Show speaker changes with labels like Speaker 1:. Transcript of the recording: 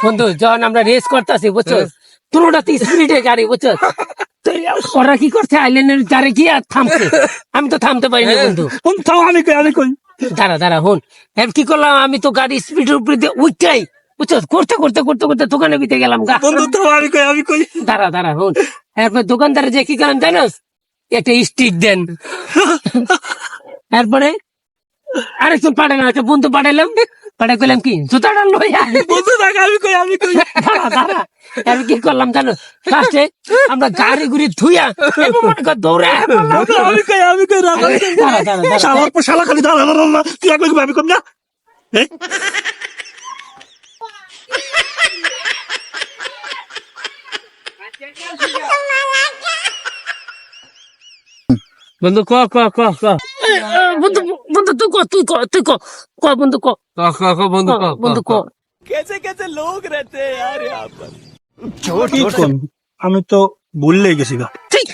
Speaker 1: বন্ধু যখন আমরা রেস করতেছি বুঝছো, তোরটা তো স্পিডে গাড়ি বুঝছো, তো ওরা কি করছে আইল্যান্ডের যারে গিয়ে থামছে, আমি তো থামতে পারিনি বন্ধু।
Speaker 2: বন্ধু থাও, আমি কই
Speaker 1: দাঁড়া দাঁড়া হন, এর কি করলাম আমি তো গাড়ি স্পিডের উপরে দিয়ে উঠটাই বুঝছো, করতে করতে করতে করতে দোকানে ভিতরে গেলাম গা।
Speaker 2: বন্ধু থাও, আমি কই
Speaker 1: দাঁড়া দাঁড়া হন, এরপর দোকানদারে যে কি করেন জানোস, একটা স্টিক দেন। এরপরে আরেকজন পাঠালাম, একটা বন্ধু পাঠালাম, পাঠাই করলাম কি জুতাটা লইয়া।
Speaker 2: বন্ধু থাক, আমি কই
Speaker 1: দাঁড়া দাঁড়া, আমি কি করলাম জানো, ফার্স্টে আমরা গাড়ি ঘুরি ধুইয়া এরপর মনে কর দৌড়ে
Speaker 2: আমি কই
Speaker 1: দাঁড়া দাঁড়া দাঁড়া,
Speaker 2: শালা খালি দাঁড়া না, তুই এক লাগবে আমি কম না।
Speaker 1: বন্ধু ক ক ক ক বন্ধু বন্ধু তুই ক তুই ক তুই ক ক বন্ধু ক
Speaker 3: বন্ধু
Speaker 1: বন্ধু ক।
Speaker 2: আমি তো ভুললেই গেছি গা।
Speaker 1: ঠিক